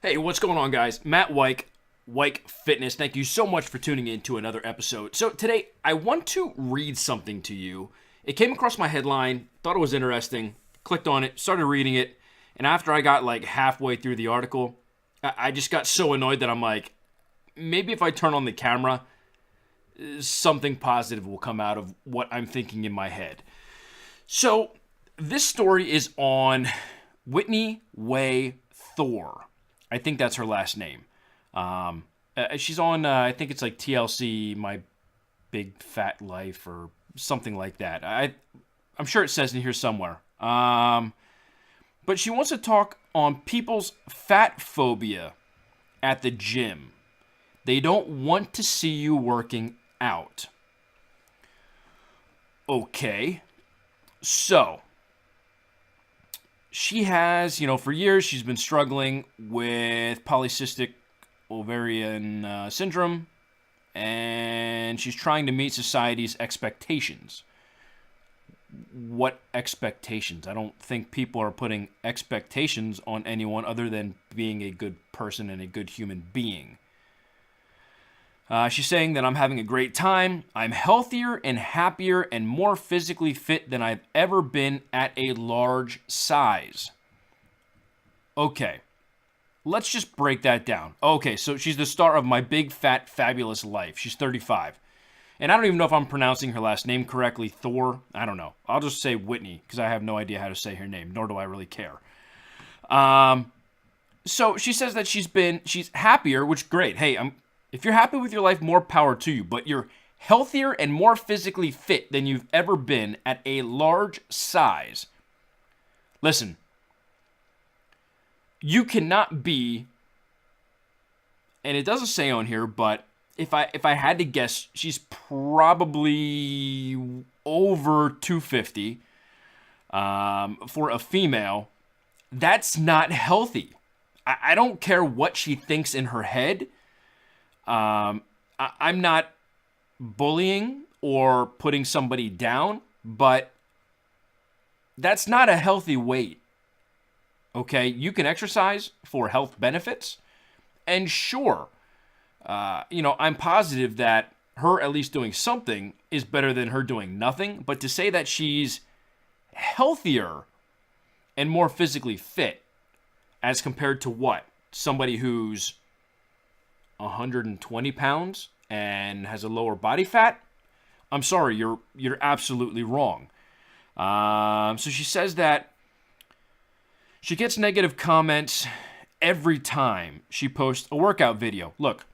Hey, what's going on, guys? Matt Weik, Weik Fitness. Thank you so much for tuning in to another episode. So today, I want to read something to you. It came across my headline, thought it was interesting, clicked on it, started reading it, and after I got like halfway through the article, I just got so annoyed that I'm like, maybe if I turn on the camera, something positive will come out of what I'm thinking in my head. So this story is on Whitney Way Thore. I think that's her last name. She's on, I think it's like TLC, My Big Fat Life, or something like that. I'm sure it says in here somewhere. But she wants to talk on people's fat phobia at the gym. They don't want to see you working out. Okay. So she has, for years she's been struggling with polycystic ovarian syndrome, and she's trying to meet society's expectations. What expectations? I don't think people are putting expectations on anyone other than being a good person and a good human being. She's saying that I'm having a great time. I'm healthier and happier and more physically fit than I've ever been at a large size. Okay, let's just break that down. Okay, so she's the star of My Big Fat Fabulous Life. She's 35. And I don't even know if I'm pronouncing her last name correctly, Thor. I don't know. I'll just say Whitney because I have no idea how to say her name, nor do I really care. So she says that she's happier, which great. Hey, if you're happy with your life, more power to you. But you're healthier and more physically fit than you've ever been at a large size. Listen, you cannot be, and it doesn't say on here, but if I had to guess, she's probably over 250 for a female. That's not healthy. I don't care what she thinks in her head. I'm not bullying or putting somebody down, but that's not a healthy weight. Okay, you can exercise for health benefits, and sure, I'm positive that her at least doing something is better than her doing nothing, but to say that she's healthier and more physically fit as compared to what? Somebody who's 120 pounds and has a lower body fat? I'm sorry, you're absolutely wrong. So she says that she gets negative comments every time she posts a workout video. Look,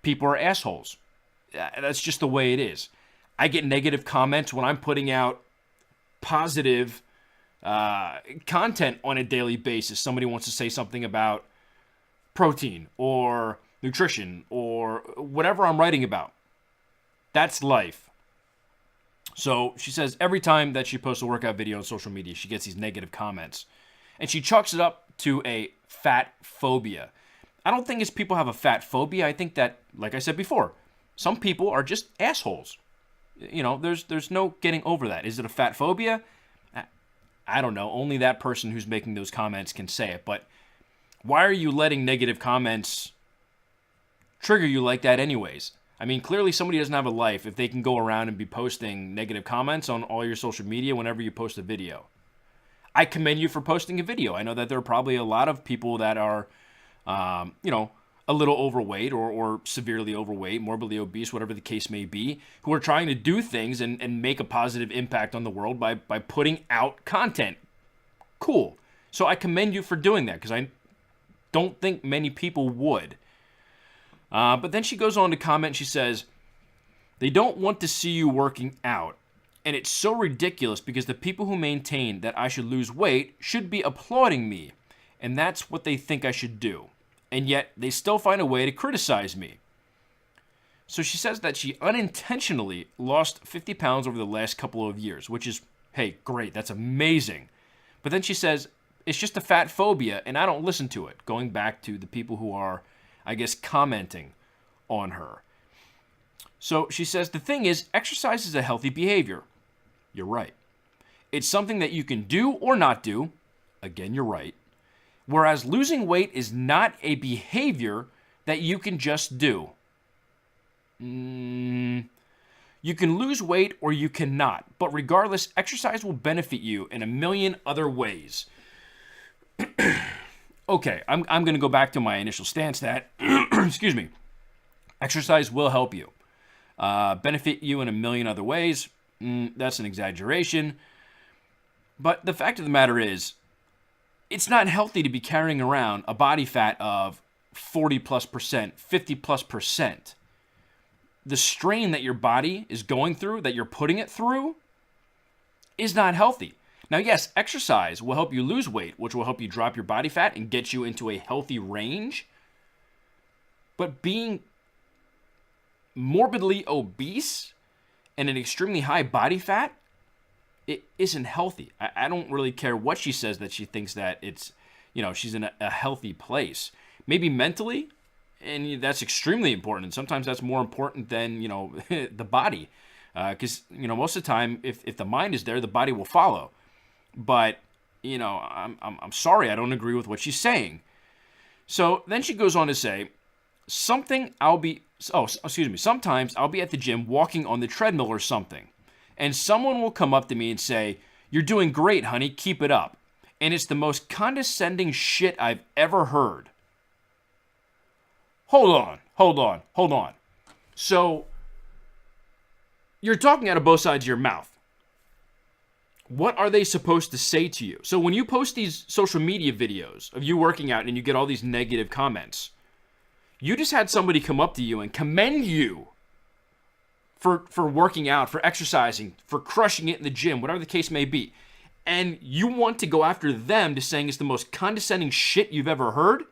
people are assholes. That's just the way it is. I get negative comments when I'm putting out positive content on a daily basis. Somebody wants to say something about protein or nutrition or whatever I'm writing about. That's life. So she says every time that she posts a workout video on social media, she gets these negative comments. And she chalks it up to a fat phobia. I don't think it's people have a fat phobia. I think that, like I said before, some people are just assholes. There's no getting over that. Is it a fat phobia? I don't know. Only that person who's making those comments can say it. But why are you letting negative comments trigger you like that anyways? I mean, clearly somebody doesn't have a life if they can go around and be posting negative comments on all your social media whenever you post a video. I commend you for posting a video. I know that there are probably a lot of people that are, a little overweight or severely overweight, morbidly obese, whatever the case may be, who are trying to do things and make a positive impact on the world by putting out content. Cool. So I commend you for doing that because I don't think many people would. But then she goes on to comment, she says, they don't want to see you working out. And it's so ridiculous because the people who maintain that I should lose weight should be applauding me. And that's what they think I should do. And yet they still find a way to criticize me. So she says that she unintentionally lost 50 pounds over the last couple of years, which is, hey, great, that's amazing. But then she says, it's just a fat phobia and I don't listen to it. Going back to the people who are, I guess, commenting on her. So she says, the thing is, exercise is a healthy behavior. You're right. It's something that you can do or not do. Again, you're right. Whereas losing weight is not a behavior that you can just do. You can lose weight or you cannot, but regardless, exercise will benefit you in a million other ways. Okay, I'm going to go back to my initial stance that, excuse me, exercise will help you. Benefit you in a million other ways. That's an exaggeration. But the fact of the matter is, it's not healthy to be carrying around a body fat of 40+%, 50+%. The strain that your body is going through, that you're putting it through, is not healthy. Now, yes, exercise will help you lose weight, which will help you drop your body fat and get you into a healthy range. But being morbidly obese and an extremely high body fat, it isn't healthy. I don't really care what she says that she thinks that it's, she's in a healthy place. Maybe mentally, and that's extremely important. And sometimes that's more important than, the body. Because, most of the time, if the mind is there, the body will follow. But, I'm sorry, I don't agree with what she's saying. So then she goes on to say, sometimes I'll be at the gym walking on the treadmill or something. And someone will come up to me and say, "You're doing great, honey, keep it up." And it's the most condescending shit I've ever heard. Hold on. So, you're talking out of both sides of your mouth. What are they supposed to say to you? So when you post these social media videos of you working out and you get all these negative comments, you just had somebody come up to you and commend you for working out, for exercising, for crushing it in the gym, whatever the case may be. And you want to go after them to saying it's the most condescending shit you've ever heard?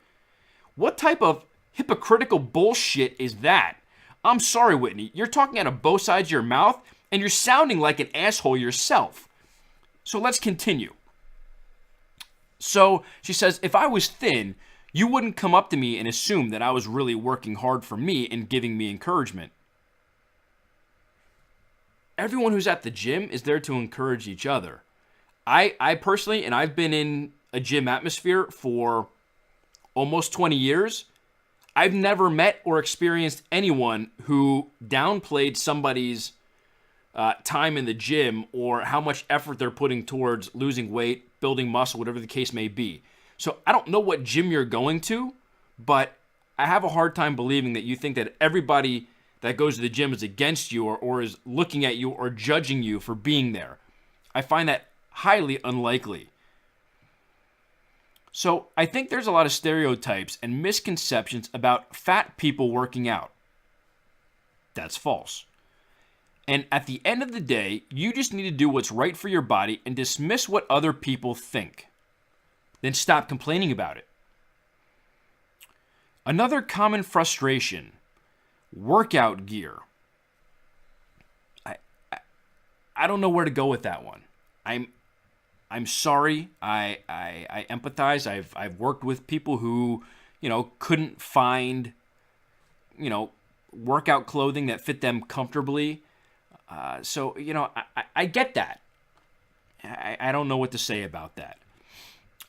What type of hypocritical bullshit is that? I'm sorry, Whitney. You're talking out of both sides of your mouth, and you're sounding like an asshole yourself. So let's continue. So she says, if I was thin, you wouldn't come up to me and assume that I was really working hard for me and giving me encouragement. Everyone who's at the gym is there to encourage each other. I personally, and I've been in a gym atmosphere for almost 20 years, I've never met or experienced anyone who downplayed somebody's time in the gym or how much effort they're putting towards losing weight, building muscle, whatever the case may be. So I don't know what gym you're going to, but I have a hard time believing that you think that everybody that goes to the gym is against you or is looking at you or judging you for being there. I find that highly unlikely. So I think there's a lot of stereotypes and misconceptions about fat people working out. That's false. And at the end of the day, you just need to do what's right for your body and dismiss what other people think. Then stop complaining about it. Another common frustration, workout gear. I don't know where to go with that one. I'm sorry. I empathize. I've worked with people who, couldn't find, workout clothing that fit them comfortably. So, I get that. I don't know what to say about that.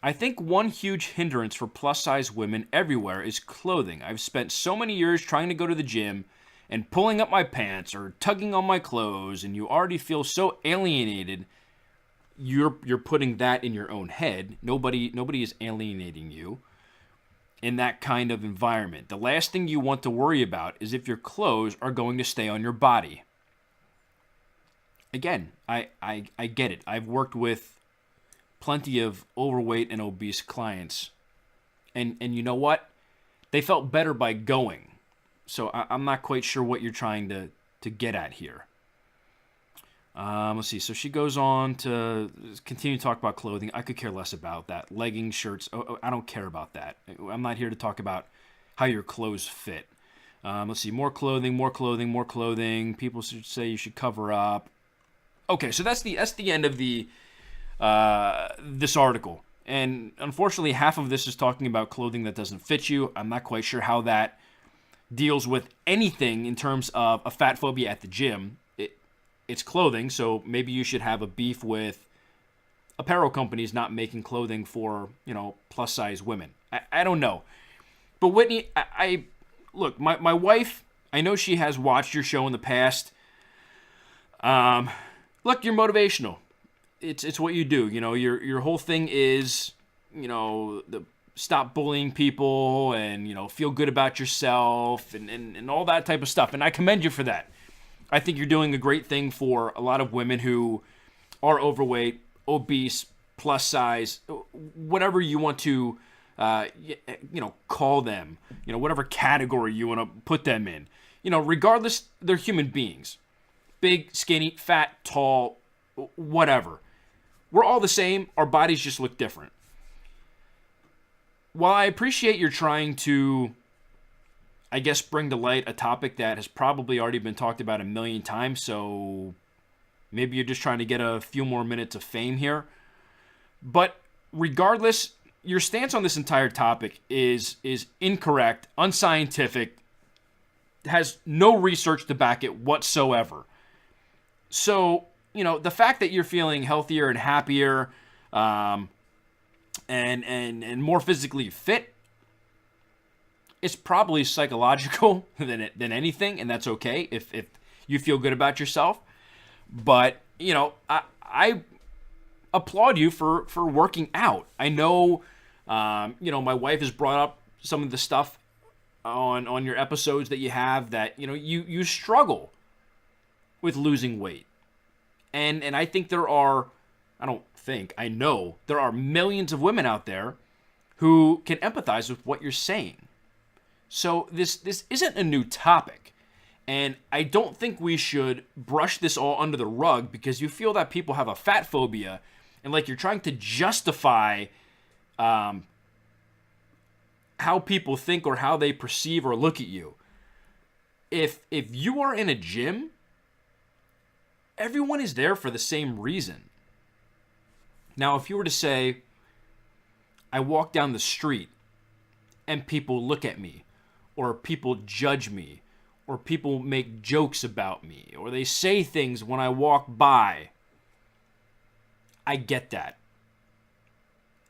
I think one huge hindrance for plus-size women everywhere is clothing. I've spent so many years trying to go to the gym and pulling up my pants or tugging on my clothes, and you already feel so alienated. You're putting that in your own head. Nobody is alienating you in that kind of environment. The last thing you want to worry about is if your clothes are going to stay on your body. Again, I get it. I've worked with plenty of overweight and obese clients. And you know what? They felt better by going. So I'm not quite sure what you're trying to get at here. Let's see. So she goes on to continue to talk about clothing. I could care less about that. Leggings, shirts. I don't care about that. I'm not here to talk about how your clothes fit. Let's see. More clothing. People should say you should cover up. Okay, so that's the end of the this article. And unfortunately, half of this is talking about clothing that doesn't fit you. I'm not quite sure how that deals with anything in terms of a fat phobia at the gym. It's clothing, so maybe you should have a beef with apparel companies not making clothing for, plus size women. I don't know. But Whitney, I look, my wife, I know she has watched your show in the past. Look, you're motivational. It's what you do. Your whole thing is, the stop bullying people and, feel good about yourself and all that type of stuff. And I commend you for that. I think you're doing a great thing for a lot of women who are overweight, obese, plus size, whatever you want to, call them, whatever category you want to put them in. Regardless, they're human beings. Big, skinny, fat, tall, whatever. We're all the same. Our bodies just look different. While I appreciate you're trying to, I guess, bring to light a topic that has probably already been talked about a million times, so maybe you're just trying to get a few more minutes of fame here. But regardless, your stance on this entire topic is incorrect, unscientific, has no research to back it whatsoever. So, the fact that you're feeling healthier and happier, and more physically fit, it's probably psychological than anything, and that's okay if you feel good about yourself. But, I applaud you for working out. I know, my wife has brought up some of the stuff on your episodes that you have that, you struggle with losing weight. And I think I know there are millions of women out there who can empathize with what you're saying. So this isn't a new topic. And I don't think we should brush this all under the rug because you feel that people have a fat phobia and like you're trying to justify how people think or how they perceive or look at you. If you are in a gym, everyone is there for the same reason. Now, if you were to say, I walk down the street and people look at me, or people judge me, or people make jokes about me, or they say things when I walk by, I get that.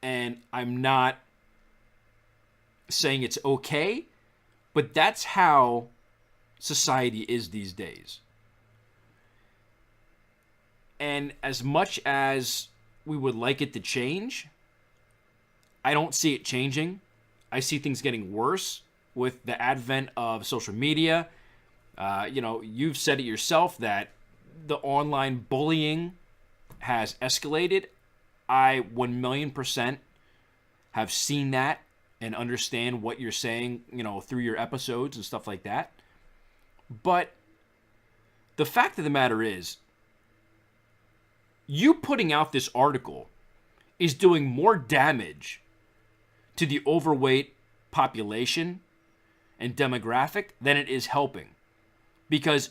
And I'm not saying it's okay, but that's how society is these days. And as much as we would like it to change, I don't see it changing. I see things getting worse with the advent of social media. You've said it yourself that the online bullying has escalated. I 1,000,000% have seen that and understand what you're saying, through your episodes and stuff like that. But the fact of the matter is, you putting out this article is doing more damage to the overweight population and demographic than it is helping. Because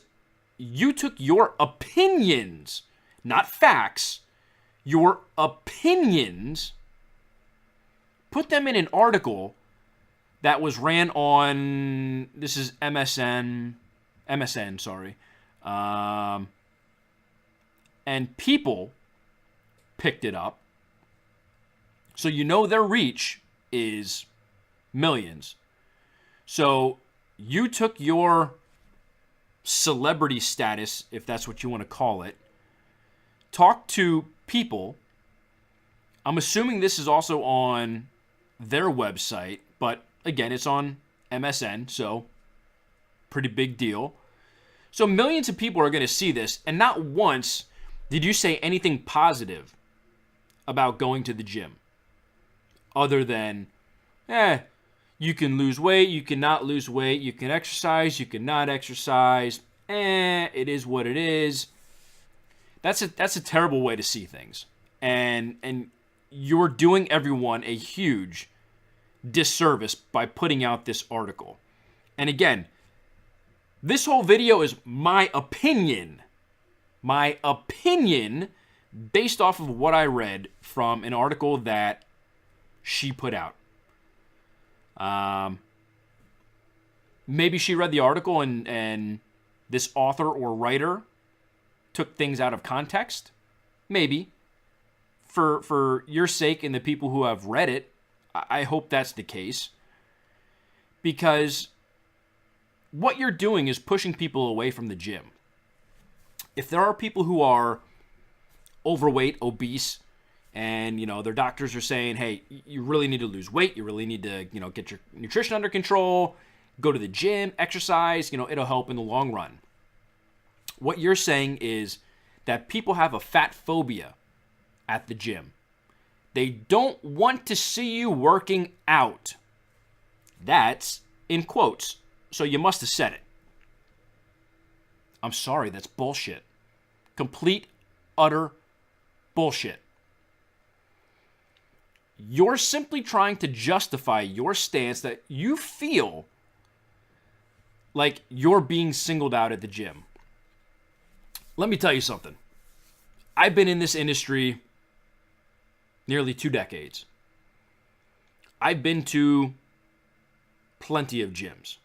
you took your opinions, not facts, your opinions, put them in an article that was ran on, this is MSN, sorry. And people picked it up. So their reach is millions. So you took your celebrity status, if that's what you want to call it, talked to people. I'm assuming this is also on their website, but again, it's on MSN, so pretty big deal. So millions of people are going to see this, and not once did you say anything positive about going to the gym? Other than, you can lose weight, you cannot lose weight, you can exercise, you cannot exercise, it is what it is. That's a terrible way to see things. And you're doing everyone a huge disservice by putting out this article. And again, this whole video is my opinion. My opinion based off of what I read from an article that she put out. Maybe she read the article and this author or writer took things out of context. Maybe. for your sake and the people who have read it, I hope that's the case. Because what you're doing is pushing people away from the gym. If there are people who are overweight, obese, and, their doctors are saying, hey, you really need to lose weight, you really need to, get your nutrition under control, go to the gym, exercise, it'll help in the long run. What you're saying is that people have a fat phobia at the gym. They don't want to see you working out. That's in quotes, so you must have said it. I'm sorry, that's bullshit. Complete, utter bullshit. You're simply trying to justify your stance that you feel like you're being singled out at the gym. Let me tell you something. I've been in this industry nearly 2 decades. I've been to plenty of gyms.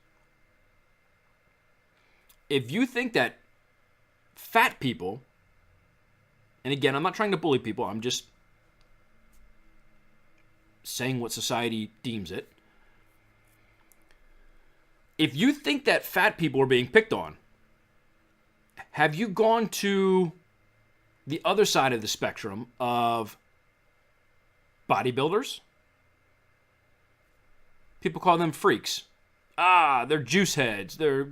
If you think that fat people, and again, I'm not trying to bully people, I'm just saying what society deems it. If you think that fat people are being picked on, have you gone to the other side of the spectrum of bodybuilders? People call them freaks. They're juice heads. They're,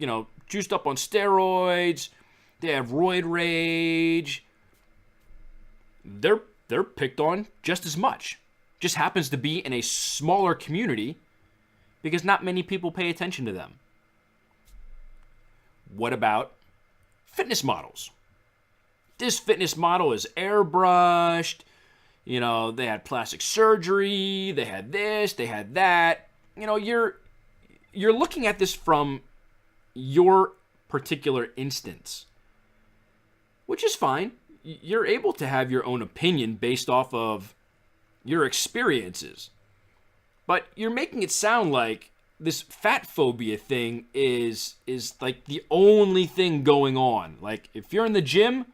juiced up on steroids. They have roid rage. They're picked on just as much. Just happens to be in a smaller community because not many people pay attention to them. What about fitness models? This fitness model is airbrushed. They had plastic surgery. They had this. They had that. You're looking at this from your particular instance, which is fine. You're able to have your own opinion based off of your experiences. But you're making it sound like this fat phobia thing is like the only thing going on. Like, if you're in the gym,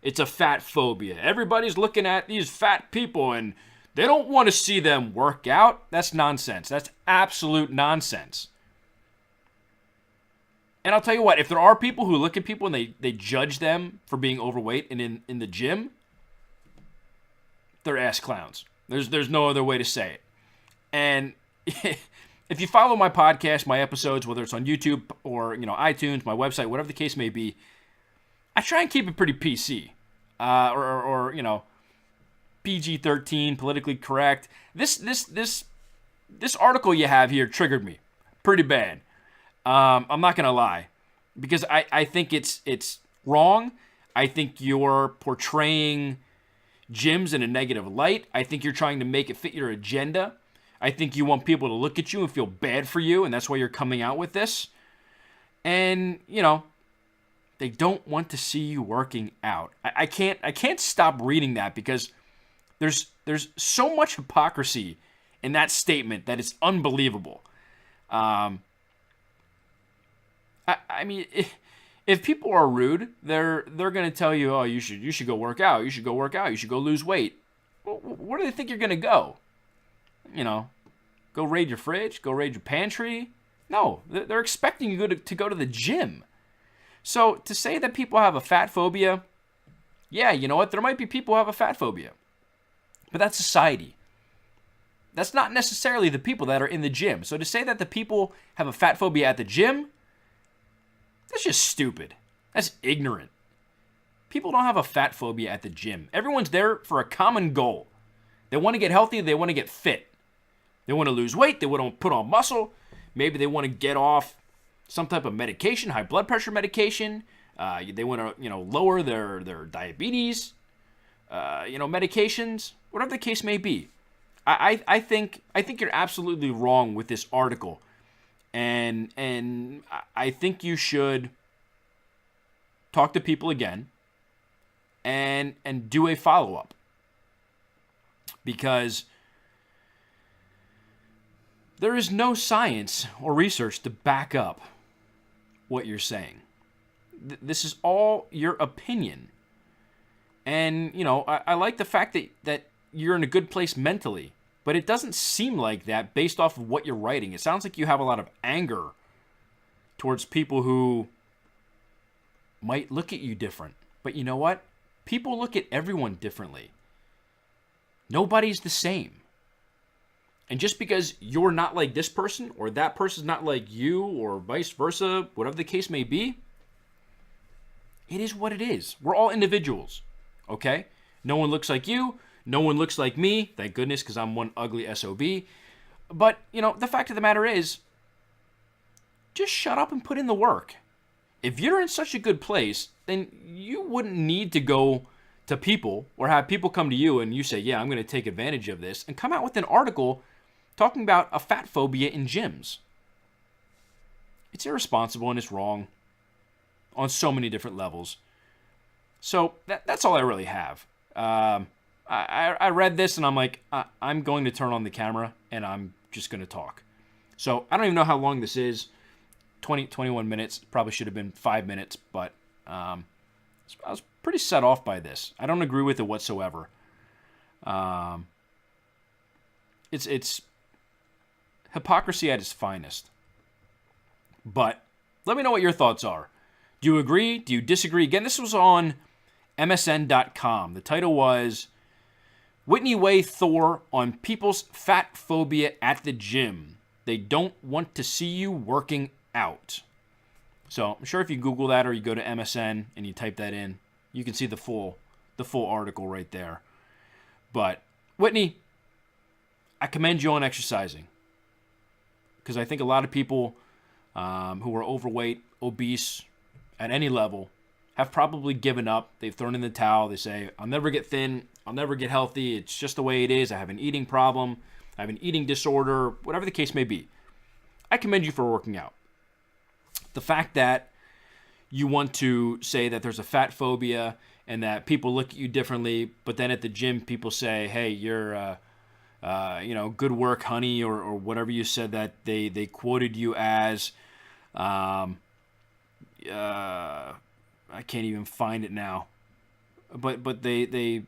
it's a fat phobia. Everybody's looking at these fat people and they don't want to see them work out. That's nonsense. That's absolute nonsense. And I'll tell you what, if there are people who look at people and they judge them for being overweight and in the gym, they're ass clowns. There's no other way to say it. And if you follow my podcast, my episodes, whether it's on YouTube or iTunes, my website, whatever the case may be, I try and keep it pretty PC, or PG-13, politically correct. This article you have here triggered me pretty bad. I'm not gonna lie, because I think it's wrong. I think you're portraying gyms in a negative light. I think you're trying to make it fit your agenda. I think you want people to look at you and feel bad for you, and that's why you're coming out with this. And they don't want to see you working out. I can't stop reading that because there's so much hypocrisy in that statement that it's unbelievable. I mean, if people are rude, they're going to tell you, oh, you should go work out. You should go work out. You should go lose weight. Well, where do they think you're going to go? Go raid your fridge? Go raid your pantry? No, they're expecting you to go to the gym. So to say that people have a fat phobia, yeah, you know what? There might be people who have a fat phobia. But that's society. That's not necessarily the people that are in the gym. So to say that the people have a fat phobia at the gym, that's just stupid. That's ignorant. People don't have a fat phobia at the gym. Everyone's there for a common goal. They want to get healthy. They want to get fit. They want to lose weight. They want to put on muscle. Maybe they want to get off some type of medication, high blood pressure medication. They want to, lower their diabetes, medications, whatever the case may be. I think you're absolutely wrong with this article. And I think you should talk to people again and do a follow-up. Because there is no science or research to back up what you're saying. This is all your opinion. And, I like the fact that you're in a good place mentally. But it doesn't seem like that based off of what you're writing. It sounds like you have a lot of anger towards people who might look at you different. But you know what? People look at everyone differently. Nobody's the same. And just because you're not like this person or that person's not like you or vice versa, whatever the case may be, it is what it is. We're all individuals, okay? No one looks like you. No one looks like me. Thank goodness, because I'm one ugly SOB. But, the fact of the matter is, just shut up and put in the work. If you're in such a good place, then you wouldn't need to go to people or have people come to you and you say, yeah, I'm going to take advantage of this, and come out with an article talking about a fat phobia in gyms. It's irresponsible and it's wrong on so many different levels. So that's all I really have. I read this and I'm like, I'm going to turn on the camera and I'm just going to talk. So I don't even know how long this is. 21 minutes. Probably should have been 5 minutes, but I was pretty set off by this. I don't agree with it whatsoever. It's hypocrisy at its finest. But let me know what your thoughts are. Do you agree? Do you disagree? Again, this was on MSN.com. The title was Whitney Way Thore on people's fat phobia at the gym. They don't want to see you working out. So I'm sure if you Google that or you go to MSN and you type that in, you can see the full article right there. But Whitney, I commend you on exercising, because I think a lot of people who are overweight, obese at any level have probably given up. They've thrown in the towel. They say, I'll never get thin. I'll never get healthy. It's just the way it is. I have an eating problem. I have an eating disorder, whatever the case may be. I commend you for working out. The fact that you want to say that there's a fat phobia and that people look at you differently, but then at the gym people say, hey, you're, good work, honey, or whatever you said that they quoted you as. I can't even find it now. But they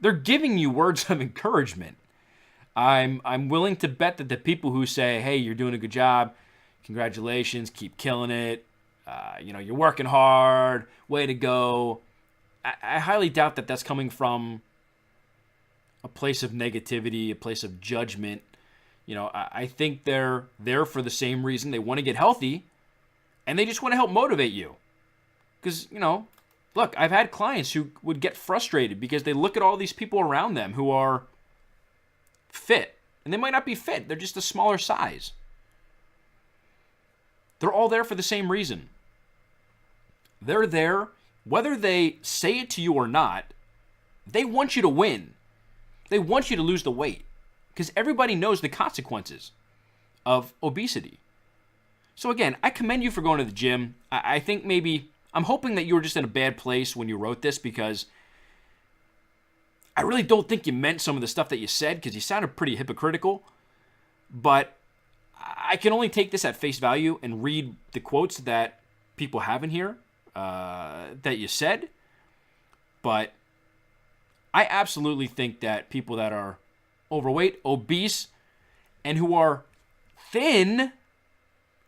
they're giving you words of encouragement. I'm willing to bet that the people who say, hey, you're doing a good job, congratulations, keep killing it, you're working hard, way to go. I highly doubt that that's coming from a place of negativity, a place of judgment. I think they're there for the same reason. They want to get healthy, and they just want to help motivate you. Because, look, I've had clients who would get frustrated because they look at all these people around them who are fit, and they might not be fit. They're just a smaller size. They're all there for the same reason. They're there, whether they say it to you or not, they want you to win. They want you to lose the weight, because everybody knows the consequences of obesity. So again, I commend you for going to the gym. I think I'm hoping that you were just in a bad place when you wrote this, because I really don't think you meant some of the stuff that you said, because you sounded pretty hypocritical. But I can only take this at face value and read the quotes that people have in here that you said. But I absolutely think that people that are overweight, obese, and who are thin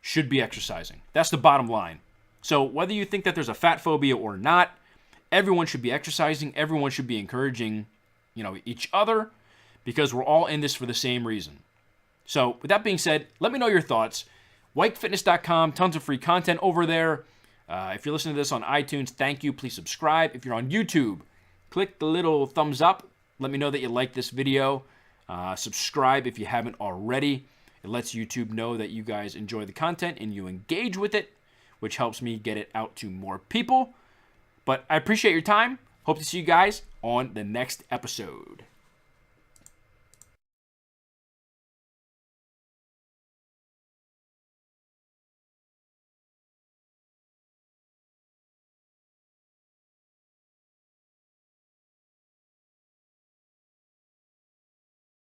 should be exercising. That's the bottom line. So whether you think that there's a fat phobia or not, everyone should be exercising. Everyone should be encouraging, each other, because we're all in this for the same reason. So with that being said, let me know your thoughts. WeikFitness.com, tons of free content over there. If you're listening to this on iTunes, thank you. Please subscribe. If you're on YouTube, click the little thumbs up. Let me know that you like this video. Subscribe if you haven't already. It lets YouTube know that you guys enjoy the content and you engage with it, which helps me get it out to more people. But I appreciate your time. Hope to see you guys on the next episode.